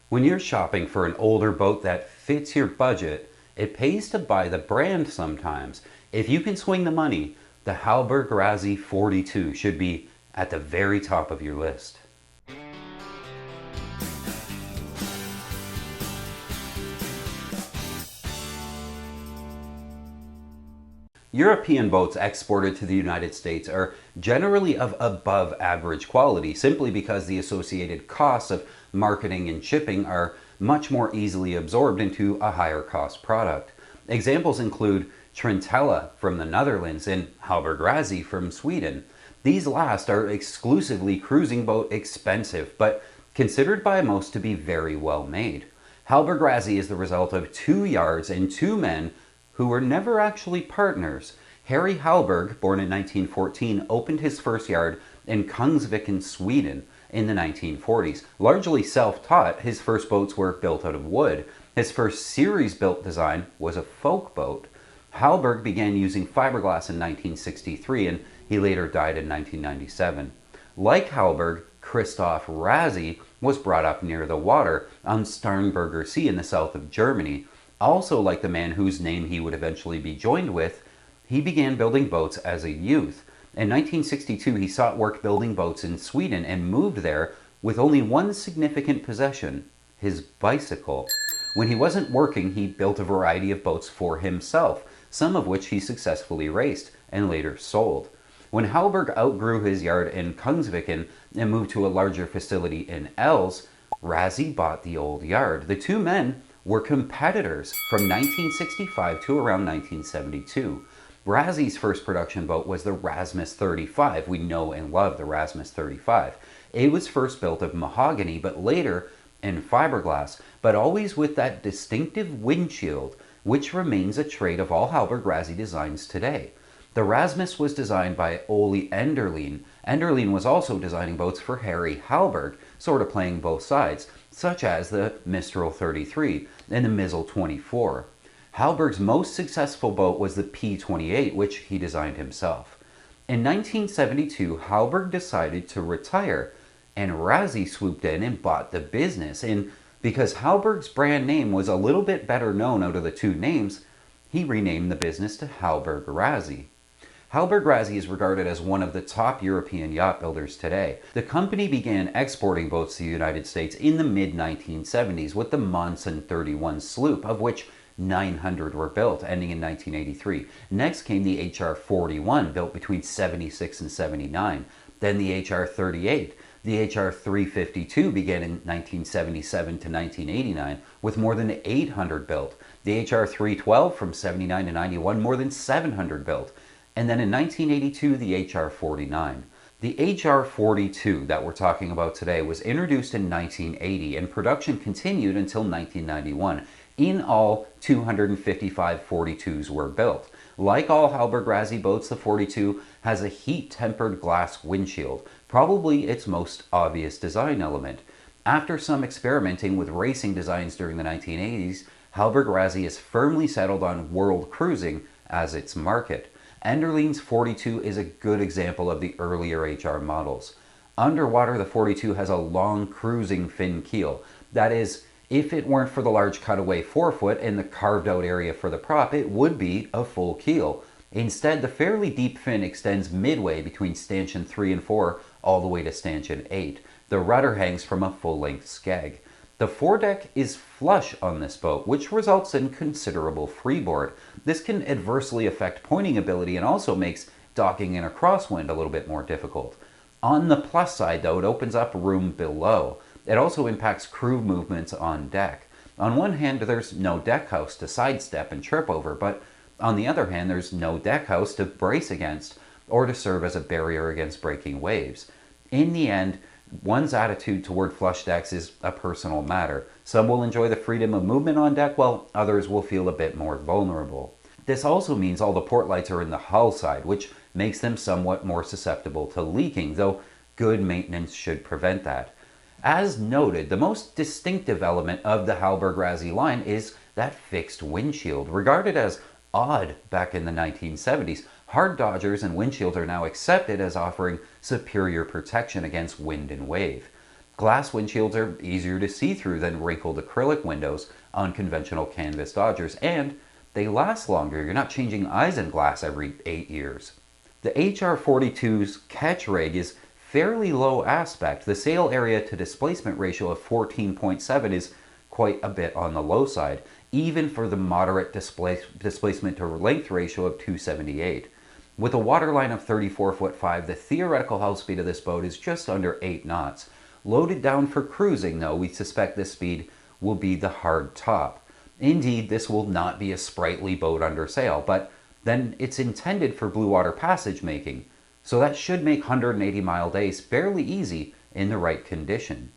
When you're shopping for an older boat that fits your budget, it pays to buy the brand sometimes. If you can swing the money, the Hallberg Rassy 42 should be at the very top of your list. European boats exported to the United States are generally of above average quality simply because the associated costs of marketing and shipping are much more easily absorbed into a higher cost product. Examples include Trentella from the Netherlands and Hallberg Rassy from Sweden. These last are exclusively cruising boat expensive, but considered by most to be very well made. Hallberg Rassy is the result of 2 yards and 2 men who were never actually partners. Harry Hallberg, born in 1914, opened his first yard in Kungsviken, Sweden in the 1940s. Largely self-taught, his first boats were built out of wood. His first series-built design was a folk boat. Hallberg began using fiberglass in 1963 and he later died in 1997. Like Hallberg, Christoph Rassy was brought up near the water on Starnberger Sea in the south of Germany. Also like the man whose name he would eventually be joined with, he began building boats as a youth. In 1962, he sought work building boats in Sweden and moved there with only one significant possession, his bicycle. When he wasn't working, he built a variety of boats for himself, some of which he successfully raced and later sold. When Hallberg outgrew his yard in Kungsviken and moved to a larger facility in Els, Rassy bought the old yard. The two men were competitors from 1965 to around 1972. Rassy's first production boat was the Rasmus 35. We know and love the Rasmus 35. It was first built of mahogany, but later in fiberglass, but always with that distinctive windshield, which remains a trait of all Hallberg Rassy designs today. The Rasmus was designed by Ole Enderlin. Enderlin was also designing boats for Harry Hallberg, sort of playing both sides, such as the Mistral 33 and the Missile 24. Hallberg's most successful boat was the P-28, which he designed himself. In 1972, Hallberg decided to retire, and Rassy swooped in and bought the business. And because Hallberg's brand name was a little bit better known out of the two names, he renamed the business to Hallberg Rassy. Hallberg Rassy is regarded as one of the top European yacht builders today. The company began exporting boats to the United States in the mid-1970s with the Monson 31 sloop, of which 900 were built, ending in 1983. Next came the HR 41, built between 76 and 79. Then the HR 38. The HR 352 began in 1977 to 1989, with more than 800 built. The HR 312 from 79 to 91, more than 700 built. And then in 1982, the HR 49. The HR 42 that we're talking about today was introduced in 1980 and production continued until 1991. In all, 255 42s were built. Like all Hallberg Rassy boats, the 42 has a heat-tempered glass windshield, probably its most obvious design element. After some experimenting with racing designs during the 1980s, Hallberg Rassy is firmly settled on world cruising as its market. Enderlin's 42 is a good example of the earlier HR models. Underwater, the 42 has a long cruising fin keel. That is, if it weren't for the large cutaway forefoot and the carved out area for the prop, it would be a full keel. Instead, the fairly deep fin extends midway between stanchion 3 and 4 all the way to stanchion 8. The rudder hangs from a full-length skeg. The foredeck is flush on this boat, which results in considerable freeboard. This can adversely affect pointing ability and also makes docking in a crosswind a little bit more difficult. On the plus side, though, it opens up room below. It also impacts crew movements on deck. On one hand, there's no deck house to sidestep and trip over, but on the other hand, there's no deck house to brace against or to serve as a barrier against breaking waves. In the end, one's attitude toward flush decks is a personal matter. Some will enjoy the freedom of movement on deck, while others will feel a bit more vulnerable. This also means all the port lights are in the hull side, which makes them somewhat more susceptible to leaking, though good maintenance should prevent that. As noted, the most distinctive element of the Hallberg Rassy line is that fixed windshield. Regarded as odd back in the 1970s, hard dodgers and windshields are now accepted as offering superior protection against wind and wave. Glass windshields are easier to see through than wrinkled acrylic windows on conventional canvas Dodgers, and they last longer. You're not changing eyes in glass every 8 years. The HR-42's catch rig is fairly low aspect. The sail area to displacement ratio of 14.7 is quite a bit on the low side, even for the moderate displacement to length ratio of 278. With a waterline of 34'5", the theoretical hull speed of this boat is just under 8 knots. Loaded down for cruising, though, we suspect this speed will be the hard top. Indeed, this will not be a sprightly boat under sail, but then it's intended for blue water passage making, so that should make 180-mile days fairly easy in the right condition.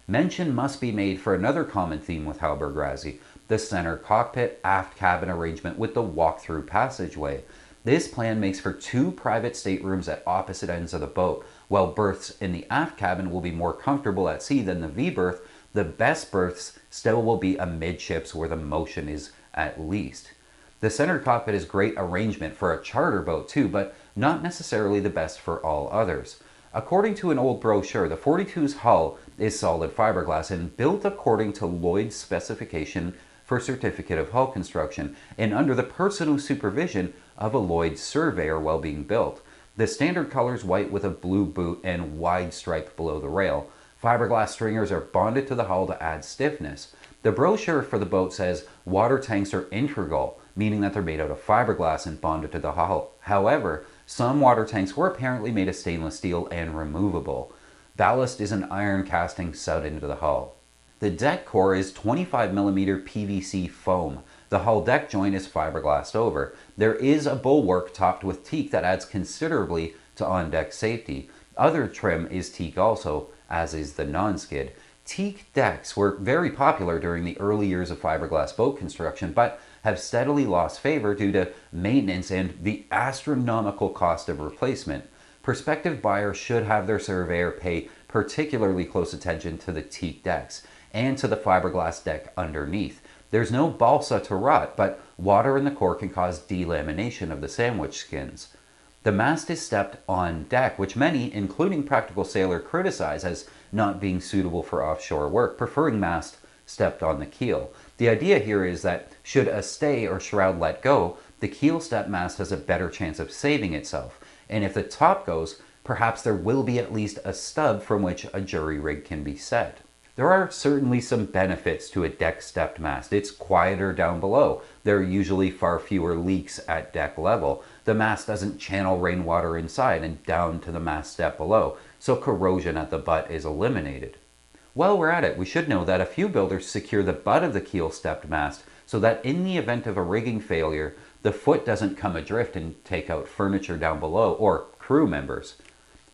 Mention must be made for another common theme with Hallberg Rassy, the center cockpit aft cabin arrangement with the walk-through passageway. This plan makes for 2 private staterooms at opposite ends of the boat. While berths in the aft cabin will be more comfortable at sea than the V berth, the best berths still will be amidships where the motion is at least. The center cockpit is great arrangement for a charter boat too, but not necessarily the best for all others. According to an old brochure, the 42's hull is solid fiberglass and built according to Lloyd's specification for certificate of hull construction and under the personal supervision of a Lloyd's surveyor while being built. The standard color is white with a blue boot and wide stripe below the rail. Fiberglass stringers are bonded to the hull to add stiffness. The brochure for the boat says water tanks are integral, meaning that they're made out of fiberglass and bonded to the hull. However, some water tanks were apparently made of stainless steel and removable. Ballast is an iron casting sewed into the hull. The deck core is 25mm PVC foam. The hull deck joint is fiberglassed over. There is a bulwark topped with teak that adds considerably to on-deck safety. Other trim is teak also, as is the non-skid. Teak decks were very popular during the early years of fiberglass boat construction, but have steadily lost favor due to maintenance and the astronomical cost of replacement. Prospective buyers should have their surveyor pay particularly close attention to the teak decks and to the fiberglass deck underneath. There's no balsa to rot, but water in the core can cause delamination of the sandwich skins. The mast is stepped on deck, which many, including practical sailor, criticize as not being suitable for offshore work, preferring mast stepped on the keel. The idea here is that should a stay or shroud let go, the keel step mast has a better chance of saving itself. And if the top goes, perhaps there will be at least a stub from which a jury rig can be set. There are certainly some benefits to a deck stepped mast. It's quieter down below. There are usually far fewer leaks at deck level. The mast doesn't channel rainwater inside and down to the mast step below, so corrosion at the butt is eliminated. While we're at it, we should know that a few builders secure the butt of the keel stepped mast so that in the event of a rigging failure, the foot doesn't come adrift and take out furniture down below or crew members.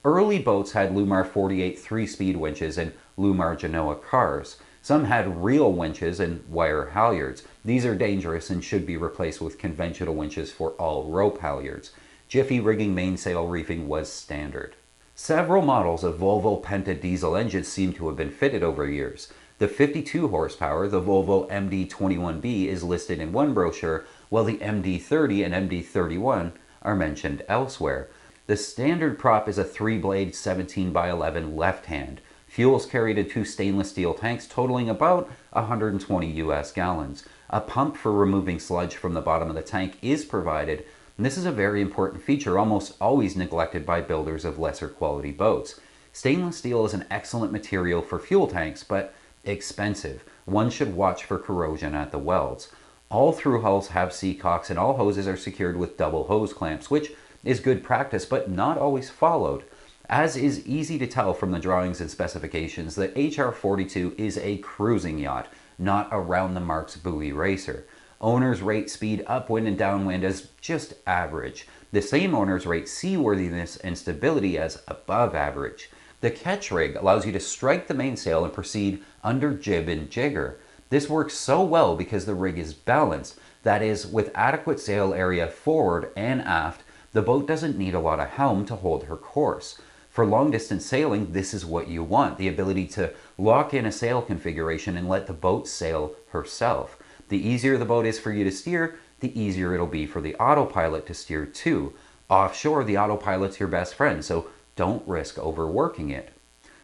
Early boats had Lumar 48 3-speed winches and Lumar Genoa cars. Some had real winches and wire halyards. These are dangerous and should be replaced with conventional winches for all rope halyards. Jiffy rigging mainsail reefing was standard. Several models of Volvo Penta diesel engines seem to have been fitted over years. The 52 horsepower, the Volvo MD21B, is listed in one brochure, while the MD30 and MD31 are mentioned elsewhere. The standard prop is a 3-blade 17x11 left hand. Fuels carried in 2 stainless steel tanks totaling about 120 US gallons. A pump for removing sludge from the bottom of the tank is provided, and this is a very important feature almost always neglected by builders of lesser quality boats. Stainless steel is an excellent material for fuel tanks, but expensive. One should watch for corrosion at the welds. All through hulls have seacocks and all hoses are secured with double hose clamps, which is good practice but not always followed. As is easy to tell from the drawings and specifications, the HR-42 is a cruising yacht, not a round-the-marks buoy racer. Owners rate speed upwind and downwind as just average. The same owners rate seaworthiness and stability as above average. The catch rig allows you to strike the mainsail and proceed under jib and jigger. This works so well because the rig is balanced, that is, with adequate sail area forward and aft, the boat doesn't need a lot of helm to hold her course. For long-distance sailing, this is what you want, the ability to lock in a sail configuration and let the boat sail herself. The easier the boat is for you to steer, the easier it'll be for the autopilot to steer too. Offshore, the autopilot's your best friend, so don't risk overworking it.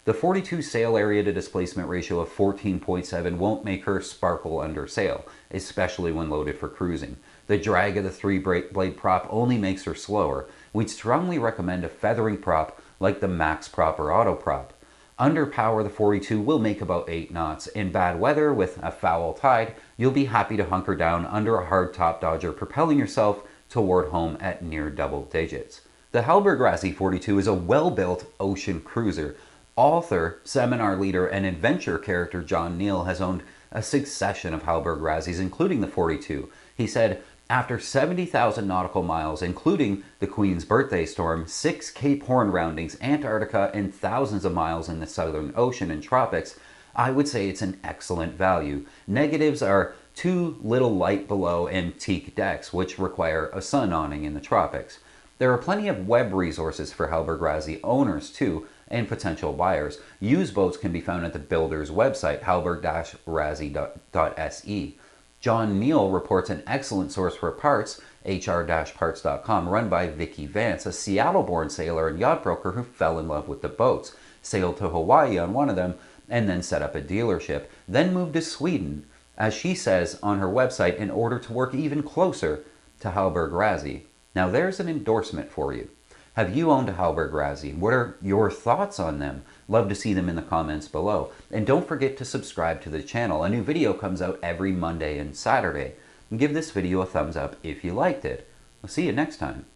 The The 42 sail area to displacement ratio of 14.7 won't make her sparkle under sail, especially when loaded for cruising. The drag of the 3-blade prop only makes her slower. We'd strongly recommend a feathering prop like the max prop or auto prop. Under power, the 42 will make about 8 knots. In bad weather, with a foul tide, you'll be happy to hunker down under a hard top dodger, propelling yourself toward home at near double digits. The Hallberg Rassy 42 is a well-built ocean cruiser. Author, seminar leader, and adventure character John Neal has owned a succession of Hallberg Rassys, including the 42. He said, after 70,000 nautical miles, including the Queen's Birthday Storm, 6 Cape Horn roundings, Antarctica, and thousands of miles in the Southern Ocean and tropics, I would say it's an excellent value. Negatives are too little light below and teak decks, which require a sun awning in the tropics. There are plenty of web resources for Hallberg Rassy owners too, and potential buyers. Used boats can be found at the builder's website, hallberg-rassy.se. John Neal reports an excellent source for parts, hr-parts.com, run by Vicky Vance, a Seattle-born sailor and yacht broker who fell in love with the boats, sailed to Hawaii on one of them, and then set up a dealership, then moved to Sweden, as she says on her website, in order to work even closer to Hallberg Rassy. Now there's an endorsement for you. Have you owned a Hallberg Rassy? What are your thoughts on them? Love to see them in the comments below. And don't forget to subscribe to the channel. A new video comes out every Monday and Saturday. And give this video a thumbs up if you liked it. I'll see you next time.